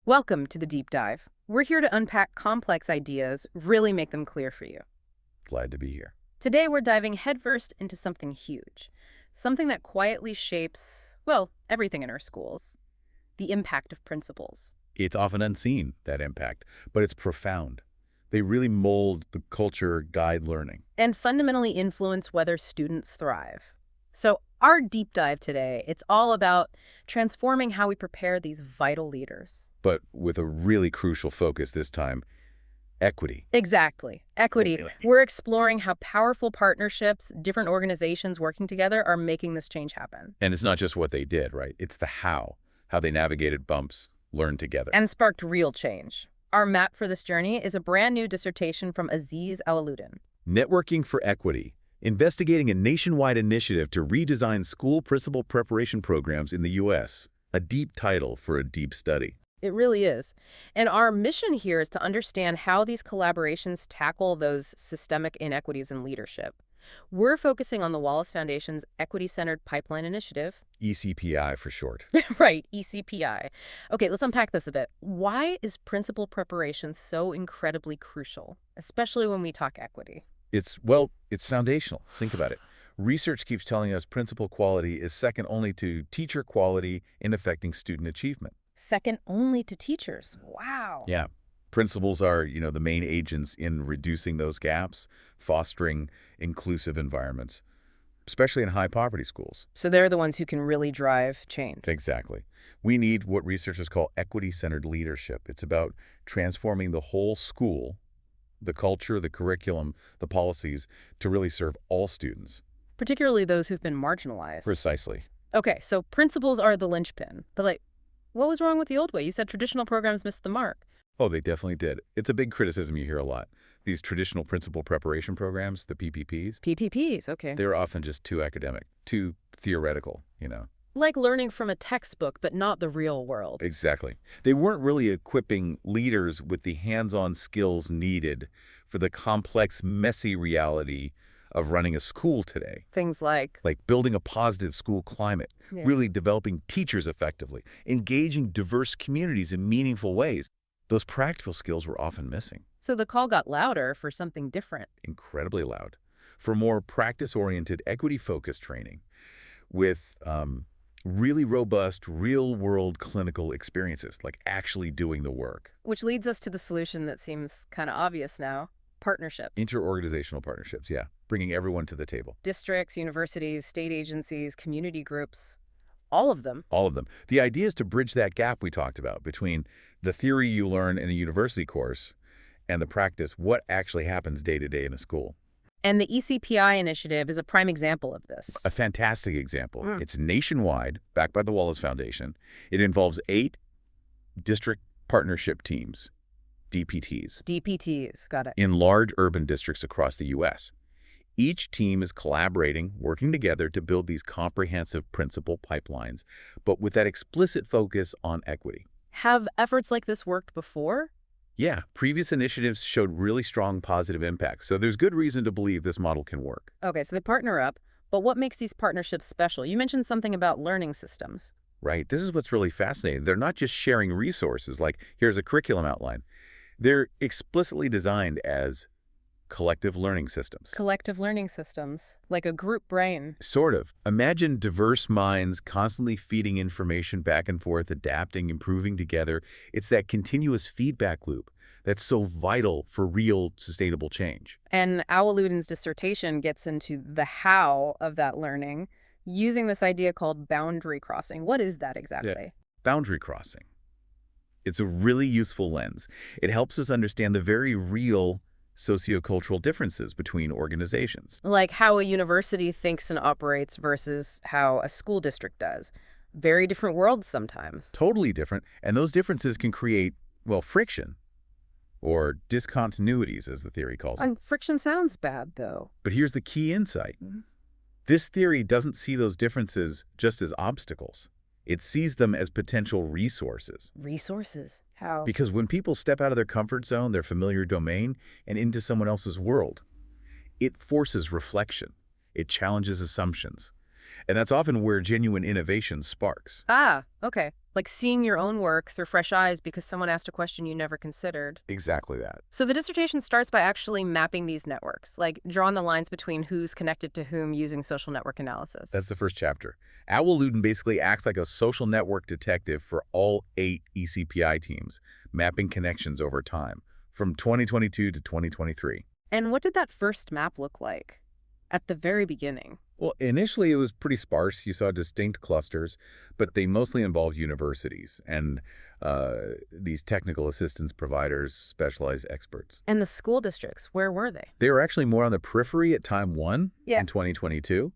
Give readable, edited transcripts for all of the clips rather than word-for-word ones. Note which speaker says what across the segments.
Speaker 1: Welcome to the Deep Dive. We're here to unpack complex ideas, really make them clear for you.
Speaker 2: Glad to be here.
Speaker 1: Today we're diving headfirst into something huge, something that quietly shapes, well, everything in our schools, the impact of principals.
Speaker 2: It's often unseen, that impact, but it's profound. They really mold the culture, guide learning.
Speaker 1: And fundamentally influence whether students thrive. So our deep dive today, it's all about transforming how we prepare these vital leaders.
Speaker 2: But with a really crucial focus this time, equity.
Speaker 1: Exactly. Equity.
Speaker 2: Really?
Speaker 1: We're exploring how powerful partnerships, different organizations working together are making this change happen.
Speaker 2: And it's not just what they did, right? It's the how they navigated bumps, learned together.
Speaker 1: And sparked real change. Our map for this journey is a brand new dissertation from Aziz Alaluddin.
Speaker 2: Networking for Equity, investigating a nationwide initiative to redesign school principal preparation programs in the U.S. A deep title for a deep study.
Speaker 1: It really is. And our mission here is to understand how these collaborations tackle those systemic inequities in leadership. We're focusing on the Wallace Foundation's Equity-Centered Pipeline Initiative.
Speaker 2: ECPI for short.
Speaker 1: Right, ECPI. Okay, let's unpack this a bit. Why is principal preparation so incredibly crucial, especially when we talk equity?
Speaker 2: It's foundational. Think about it. Research keeps telling us principal quality is second only to teacher quality in affecting student achievement.
Speaker 1: Second only to teachers. Wow.
Speaker 2: Yeah. Principals are, the main agents in reducing those gaps, fostering inclusive environments, especially in high-poverty schools.
Speaker 1: So they're the ones who can really drive change.
Speaker 2: Exactly. We need what researchers call equity-centered leadership. It's about transforming the whole school, the culture, the curriculum, the policies, to really serve all students.
Speaker 1: Particularly those who've been marginalized.
Speaker 2: Precisely.
Speaker 1: Okay, so principals are the linchpin. But what was wrong with the old way? You said traditional programs missed the mark.
Speaker 2: Oh, they definitely did. It's a big criticism you hear a lot. These traditional principal preparation programs, the PPPs.
Speaker 1: PPPs, okay.
Speaker 2: They're often just too academic, too theoretical,
Speaker 1: Like learning from a textbook, but not the real world.
Speaker 2: Exactly. They weren't really equipping leaders with the hands-on skills needed for the complex, messy reality of running a school today.
Speaker 1: Things like
Speaker 2: Building a positive school climate, really developing teachers effectively, engaging diverse communities in meaningful ways. Those practical skills were often missing.
Speaker 1: So the call got louder for something different.
Speaker 2: Incredibly loud. For more practice-oriented, equity-focused training with really robust, real-world clinical experiences, like actually doing the work.
Speaker 1: Which leads us to the solution that seems kind of obvious now. Partnerships.
Speaker 2: Interorganizational partnerships, yeah. Bringing everyone to the table.
Speaker 1: Districts, universities, state agencies, community groups. All of them.
Speaker 2: All of them. The idea is to bridge that gap we talked about between the theory you learn in a university course and the practice, what actually happens day to day in a school.
Speaker 1: And the ECPI initiative is a prime example of this.
Speaker 2: A fantastic example. It's nationwide, backed by the Wallace Foundation. It involves 8 district partnership teams, DPTs.
Speaker 1: DPTs, got it.
Speaker 2: In large urban districts across the U.S. Each team is collaborating, working together to build these comprehensive principal pipelines, but with that explicit focus on equity.
Speaker 1: Have efforts like this worked before?
Speaker 2: Yeah, previous initiatives showed really strong positive impact, so there's good reason to believe this model can work.
Speaker 1: Okay, so they partner up, but what makes these partnerships special? You mentioned something about learning systems.
Speaker 2: Right, this is what's really fascinating. They're not just sharing resources like, here's a curriculum outline. They're explicitly designed as collective learning systems.
Speaker 1: Collective learning systems, like a group brain.
Speaker 2: Sort of. Imagine diverse minds constantly feeding information back and forth, adapting, improving together. It's that continuous feedback loop that's so vital for real sustainable change.
Speaker 1: And Alaluddin's dissertation gets into the how of that learning using this idea called boundary crossing. What is that exactly?
Speaker 2: Yeah. Boundary crossing. It's a really useful lens. It helps us understand the very real sociocultural differences between organizations.
Speaker 1: Like how a university thinks and operates versus how a school district does. Very different worlds sometimes.
Speaker 2: Totally different, and those differences can create, friction or discontinuities, as the theory calls it.
Speaker 1: And friction sounds bad, though.
Speaker 2: But here's the key insight. This theory doesn't see those differences just as obstacles. It sees them as potential resources.
Speaker 1: Resources? How?
Speaker 2: Because when people step out of their comfort zone, their familiar domain, and into someone else's world, it forces reflection. It challenges assumptions. And that's often where genuine innovation sparks.
Speaker 1: Ah, okay. Like seeing your own work through fresh eyes because someone asked a question you never considered.
Speaker 2: Exactly that.
Speaker 1: So the dissertation starts by actually mapping these networks, like drawing the lines between who's connected to whom using social network analysis.
Speaker 2: That's the first chapter. Luden basically acts like a social network detective for all 8 ECPI teams, mapping connections over time, from 2022 to 2023.
Speaker 1: And what did that first map look like at the very beginning?
Speaker 2: Well, initially it was pretty sparse. You saw distinct clusters, but they mostly involved universities and these technical assistance providers, specialized experts.
Speaker 1: And the school districts, where were they?
Speaker 2: They were actually more on the periphery at time 1
Speaker 1: Yeah.
Speaker 2: in 2022.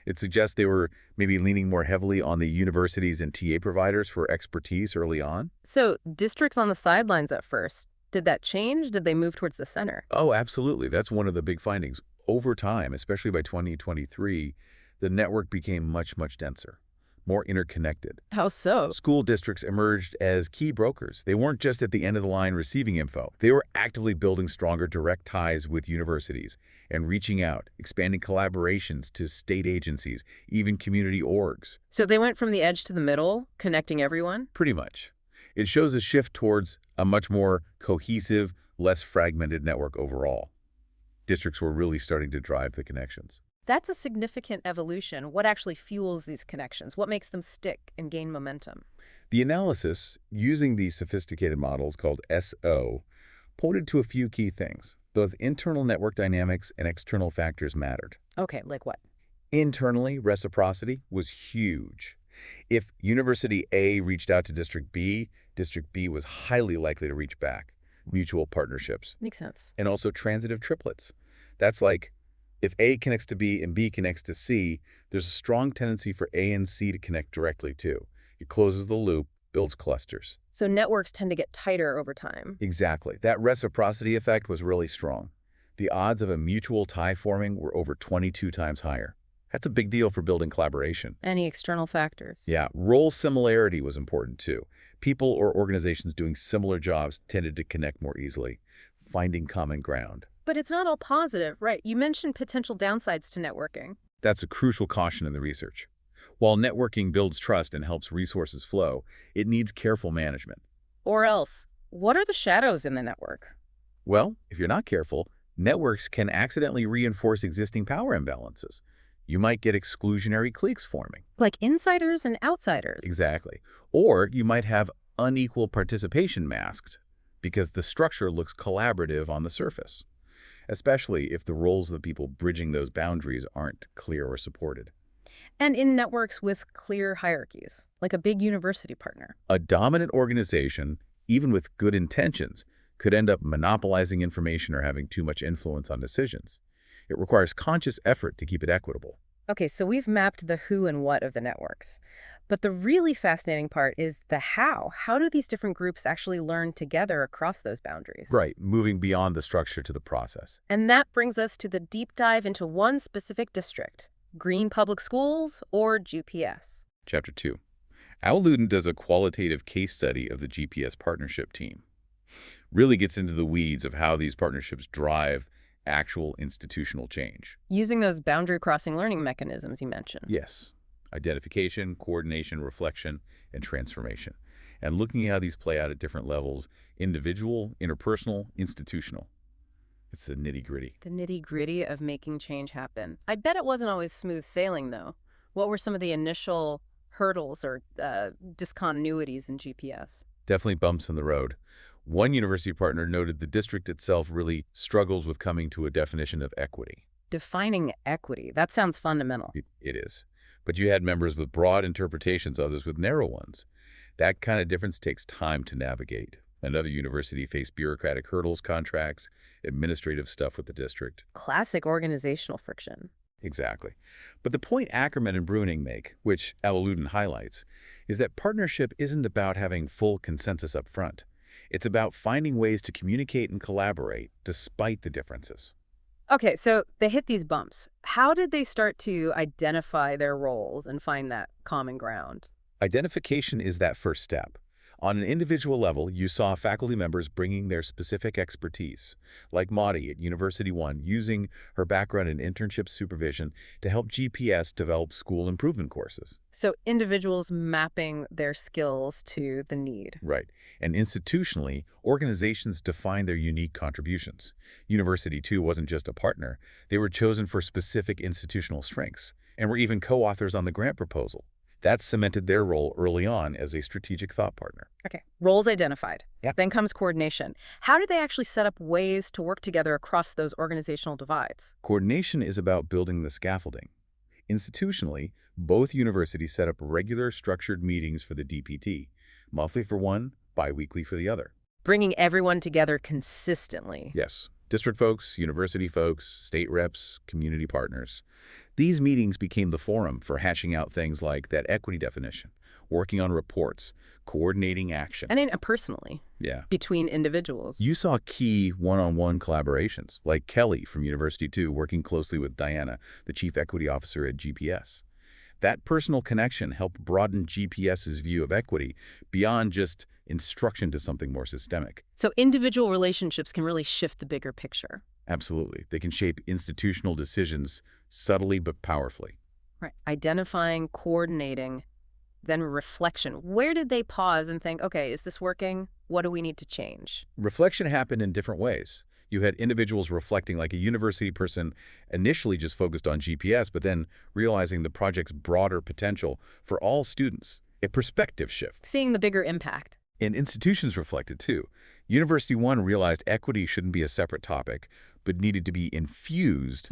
Speaker 2: It suggests they were maybe leaning more heavily on the universities and TA providers for expertise early on.
Speaker 1: So districts on the sidelines at first. Did that change? Did they move towards the center?
Speaker 2: Oh, absolutely. That's one of the big findings. Over time, especially by 2023, the network became much, much denser, more interconnected.
Speaker 1: How so?
Speaker 2: School districts emerged as key brokers. They weren't just at the end of the line receiving info. They were actively building stronger direct ties with universities and reaching out, expanding collaborations to state agencies, even community orgs.
Speaker 1: So they went from the edge to the middle, connecting everyone?
Speaker 2: Pretty much. It shows a shift towards a much more cohesive, less fragmented network overall. Districts were really starting to drive the connections.
Speaker 1: That's a significant evolution. What actually fuels these connections? What makes them stick and gain momentum?
Speaker 2: The analysis, using these sophisticated models called SO, pointed to a few key things. Both internal network dynamics and external factors mattered.
Speaker 1: Okay, like what?
Speaker 2: Internally, reciprocity was huge. If University A reached out to District B was highly likely to reach back. Mutual partnerships.
Speaker 1: Makes sense.
Speaker 2: And also transitive triplets. That's like if A connects to B and B connects to C, there's a strong tendency for A and C to connect directly too. It closes the loop, builds clusters.
Speaker 1: So networks tend to get tighter over time.
Speaker 2: Exactly. That reciprocity effect was really strong. The odds of a mutual tie forming were over 22 times higher. That's a big deal for building collaboration.
Speaker 1: Any external factors?
Speaker 2: Yeah, role similarity was important too. People or organizations doing similar jobs tended to connect more easily, finding common ground.
Speaker 1: But it's not all positive, right? You mentioned potential downsides to networking.
Speaker 2: That's a crucial caution in the research. While networking builds trust and helps resources flow, it needs careful management.
Speaker 1: Or else, what are the shadows in the network?
Speaker 2: Well, if you're not careful, networks can accidentally reinforce existing power imbalances. You might get exclusionary cliques forming.
Speaker 1: Like insiders and outsiders.
Speaker 2: Exactly. Or you might have unequal participation masked because the structure looks collaborative on the surface, especially if the roles of the people bridging those boundaries aren't clear or supported.
Speaker 1: And in networks with clear hierarchies, like a big university partner.
Speaker 2: A dominant organization, even with good intentions, could end up monopolizing information or having too much influence on decisions. It requires conscious effort to keep it equitable.
Speaker 1: Okay, so we've mapped the who and what of the networks. But the really fascinating part is the how. How do these different groups actually learn together across those boundaries?
Speaker 2: Right, moving beyond the structure to the process.
Speaker 1: And that brings us to the deep dive into one specific district, Green Public Schools, or GPS.
Speaker 2: Chapter 2. Luden does a qualitative case study of the GPS partnership team. Really gets into the weeds of how these partnerships drive actual institutional change.
Speaker 1: Using those boundary-crossing learning mechanisms you mentioned.
Speaker 2: Yes. Identification, coordination, reflection, and transformation. And looking at how these play out at different levels, individual, interpersonal, institutional. It's the nitty-gritty.
Speaker 1: The nitty-gritty of making change happen. I bet it wasn't always smooth sailing, though. What were some of the initial hurdles or discontinuities in GPS?
Speaker 2: Definitely bumps in the road. One university partner noted the district itself really struggles with coming to a definition of equity.
Speaker 1: Defining equity. That sounds fundamental.
Speaker 2: It is. But you had members with broad interpretations, others with narrow ones. That kind of difference takes time to navigate. Another university faced bureaucratic hurdles, contracts, administrative stuff with the district.
Speaker 1: Classic organizational friction.
Speaker 2: Exactly. But the point Ackerman and Bruning make, which Luden highlights, is that partnership isn't about having full consensus up front. It's about finding ways to communicate and collaborate despite the differences.
Speaker 1: Okay, so they hit these bumps. How did they start to identify their roles and find that common ground?
Speaker 2: Identification is that first step. On an individual level, you saw faculty members bringing their specific expertise, like Maudie at University One, using her background in internship supervision to help GPS develop school improvement courses.
Speaker 1: So individuals mapping their skills to the need.
Speaker 2: Right. And institutionally, organizations define their unique contributions. University 2 wasn't just a partner. They were chosen for specific institutional strengths and were even co-authors on the grant proposal. That cemented their role early on as a strategic thought partner.
Speaker 1: Okay, roles identified.
Speaker 2: Yeah.
Speaker 1: Then comes coordination. How did they actually set up ways to work together across those organizational divides?
Speaker 2: Coordination is about building the scaffolding. Institutionally, both universities set up regular structured meetings for the DPT, monthly for one, biweekly for the other.
Speaker 1: Bringing everyone together consistently.
Speaker 2: Yes, district folks, university folks, state reps, community partners. These meetings became the forum for hashing out things like that equity definition, working on reports, coordinating action.
Speaker 1: And personally,
Speaker 2: Yeah.
Speaker 1: between individuals.
Speaker 2: You saw key one-on-one collaborations, like Kelly from University 2 working closely with Diana, the chief equity officer at GPS. That personal connection helped broaden GPS's view of equity beyond just instruction to something more systemic.
Speaker 1: So individual relationships can really shift the bigger picture.
Speaker 2: Absolutely. They can shape institutional decisions subtly but powerfully.
Speaker 1: Right. Identifying, coordinating, then reflection. Where did they pause and think, okay, is this working? What do we need to change?
Speaker 2: Reflection happened in different ways. You had individuals reflecting, like a university person initially just focused on GPS, but then realizing the project's broader potential for all students. A perspective shift.
Speaker 1: Seeing the bigger impact.
Speaker 2: And institutions reflected too. University One realized equity shouldn't be a separate topic, but needed to be infused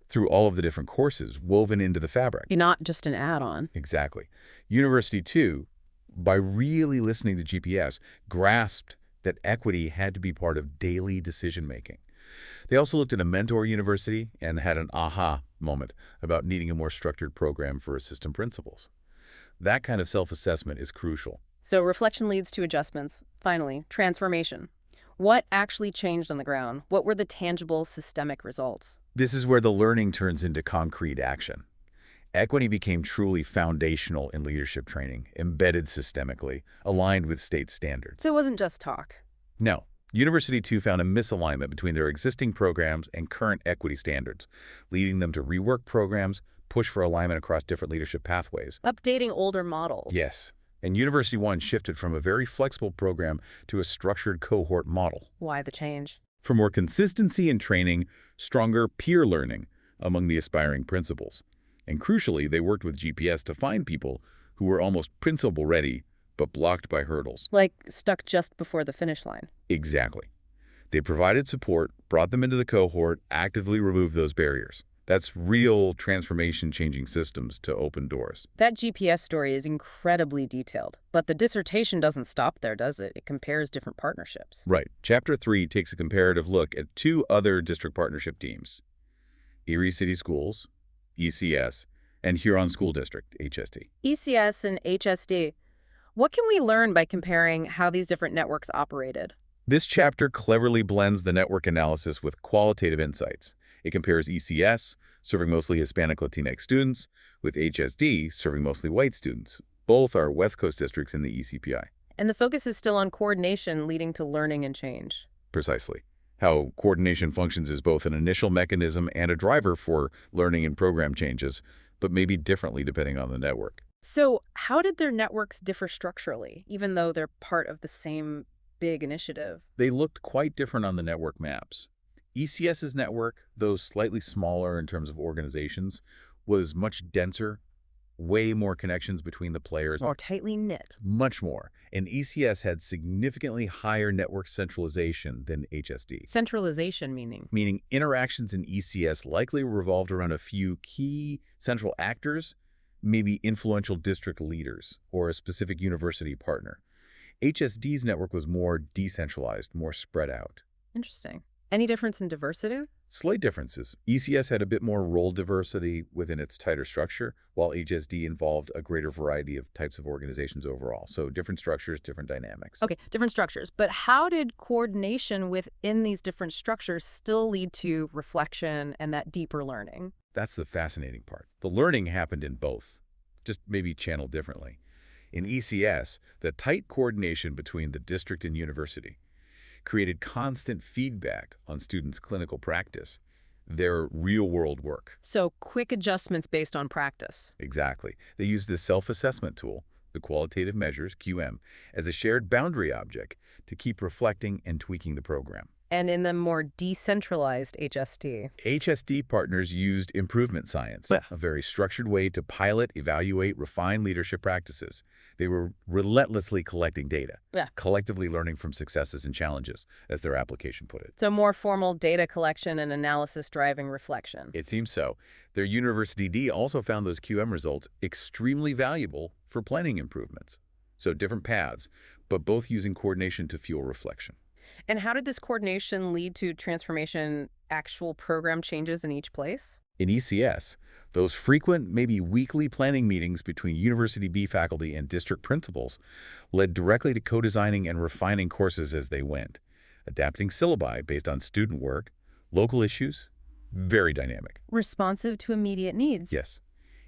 Speaker 2: through all of the different courses, woven into the fabric.
Speaker 1: Not just an add-on.
Speaker 2: Exactly. University 2, by really listening to GPS, grasped that equity had to be part of daily decision-making. They also looked at a mentor university and had an aha moment about needing a more structured program for assistant principals. That kind of self-assessment is crucial.
Speaker 1: So reflection leads to adjustments. Finally, transformation. What actually changed on the ground? What were the tangible systemic results?
Speaker 2: This is where the learning turns into concrete action. Equity became truly foundational in leadership training, embedded systemically, aligned with state standards.
Speaker 1: So it wasn't just talk.
Speaker 2: No. University 2 found a misalignment between their existing programs and current equity standards, leading them to rework programs, push for alignment across different leadership pathways.
Speaker 1: Updating older models.
Speaker 2: Yes. And University One shifted from a very flexible program to a structured cohort model.
Speaker 1: Why the change?
Speaker 2: For more consistency in training, stronger peer learning among the aspiring principals. And crucially, they worked with GPS to find people who were almost principal-ready, but blocked by hurdles.
Speaker 1: Like stuck just before the finish line.
Speaker 2: Exactly. They provided support, brought them into the cohort, actively removed those barriers. That's real transformation-changing systems to open doors.
Speaker 1: That GPS story is incredibly detailed, but the dissertation doesn't stop there, does it? It compares different partnerships.
Speaker 2: Right. Chapter 3 takes a comparative look at 2 other district partnership teams, Erie City Schools, ECS, and Huron School District, HSD.
Speaker 1: ECS and HSD. What can we learn by comparing how these different networks operated?
Speaker 2: This chapter cleverly blends the network analysis with qualitative insights. It compares ECS, serving mostly Hispanic Latinx students, with HSD, serving mostly white students. Both are West Coast districts in the ECPI.
Speaker 1: And the focus is still on coordination leading to learning and change.
Speaker 2: Precisely. How coordination functions as both an initial mechanism and a driver for learning and program changes, but maybe differently depending on the network.
Speaker 1: So how did their networks differ structurally, even though they're part of the same big initiative?
Speaker 2: They looked quite different on the network maps. ECS's network, though slightly smaller in terms of organizations, was much denser, way more connections between the players.
Speaker 1: More tightly knit.
Speaker 2: Much more. And ECS had significantly higher network centralization than HSD.
Speaker 1: Centralization meaning?
Speaker 2: Meaning interactions in ECS likely revolved around a few key central actors, maybe influential district leaders, or a specific university partner. HSD's network was more decentralized, more spread out.
Speaker 1: Interesting. Any difference in diversity?
Speaker 2: Slight differences. ECS had a bit more role diversity within its tighter structure, while HSD involved a greater variety of types of organizations overall. So different structures, different dynamics.
Speaker 1: Okay, different structures. But how did coordination within these different structures still lead to reflection and that deeper learning?
Speaker 2: That's the fascinating part. The learning happened in both, just maybe channeled differently. In ECS, the tight coordination between the district and university created constant feedback on students' clinical practice, their real-world work.
Speaker 1: So quick adjustments based on practice.
Speaker 2: Exactly. They used this self-assessment tool, the qualitative measures, QM, as a shared boundary object to keep reflecting and tweaking the program.
Speaker 1: And in the more decentralized HSD.
Speaker 2: HSD partners used improvement science,
Speaker 3: Yeah.
Speaker 2: a very structured way to pilot, evaluate, refine leadership practices. They were relentlessly collecting data,
Speaker 1: Yeah.
Speaker 2: collectively learning from successes and challenges, as their application put it.
Speaker 1: So more formal data collection and analysis driving reflection.
Speaker 2: It seems so. Their University D also found those QM results extremely valuable for planning improvements. So different paths, but both using coordination to fuel reflection.
Speaker 1: And how did this coordination lead to transformation, actual program changes in each place?
Speaker 2: In ECS, those frequent, maybe weekly planning meetings between University B faculty and district principals led directly to co-designing and refining courses as they went, adapting syllabi based on student work, local issues, very dynamic.
Speaker 1: Responsive to immediate needs.
Speaker 2: Yes.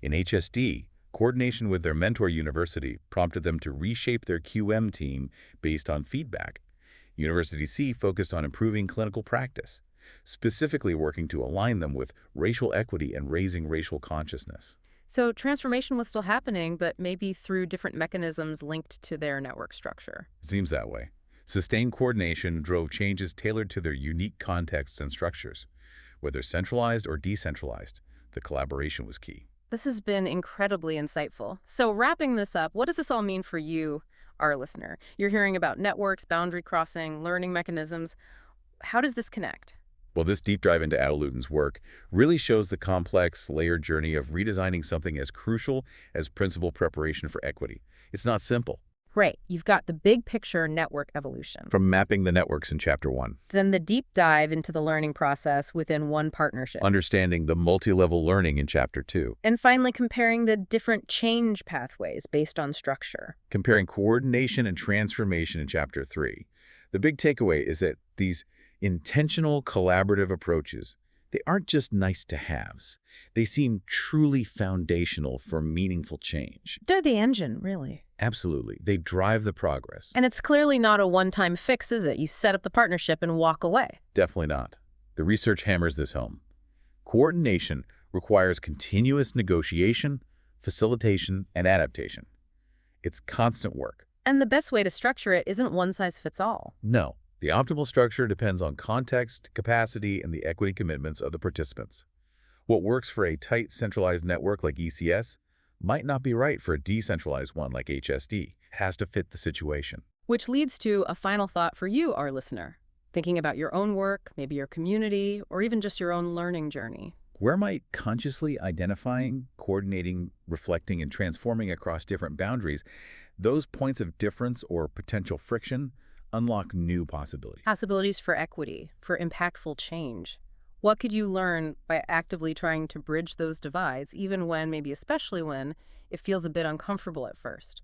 Speaker 2: In HSD, coordination with their mentor university prompted them to reshape their QM team based on feedback. University C focused on improving clinical practice, specifically working to align them with racial equity and raising racial consciousness.
Speaker 1: So transformation was still happening, but maybe through different mechanisms linked to their network structure.
Speaker 2: It seems that way. Sustained coordination drove changes tailored to their unique contexts and structures. Whether centralized or decentralized, the collaboration was key.
Speaker 1: This has been incredibly insightful. So wrapping this up, what does this all mean for you, our listener? You're hearing about networks, boundary crossing, learning mechanisms. How does this connect?
Speaker 2: Well, this deep dive into Al Luton's work really shows the complex, layered journey of redesigning something as crucial as principal preparation for equity. It's not simple.
Speaker 1: Right. You've got the big picture network evolution.
Speaker 2: From mapping the networks in Chapter 1,
Speaker 1: Then the deep dive into the learning process within one partnership.
Speaker 2: understanding the multi-level learning in Chapter 2,
Speaker 1: And finally, comparing the different change pathways based on structure.
Speaker 2: comparing coordination and transformation in Chapter 3. The big takeaway is that these intentional collaborative approaches, they aren't just nice-to-haves. They seem truly foundational for meaningful change.
Speaker 1: They're the engine, really.
Speaker 2: Absolutely. They drive the progress.
Speaker 1: And it's clearly not a one-time fix, is it? You set up the partnership and walk away.
Speaker 2: Definitely not. The research hammers this home. Coordination requires continuous negotiation, facilitation, and adaptation. It's constant work.
Speaker 1: And the best way to structure it isn't one size fits all.
Speaker 2: No, the optimal structure depends on context, capacity, and the equity commitments of the participants. What works for a tight, centralized network like ECS might not be right for a decentralized one like HSD. It has to fit the situation.
Speaker 1: Which leads to a final thought for you, our listener. Thinking about your own work, maybe your community, or even just your own learning journey.
Speaker 2: Where might consciously identifying, coordinating, reflecting, and transforming across different boundaries, those points of difference or potential friction, unlock new possibilities?
Speaker 1: Possibilities for equity, for impactful change. What could you learn by actively trying to bridge those divides, even when, maybe especially when, it feels a bit uncomfortable at first?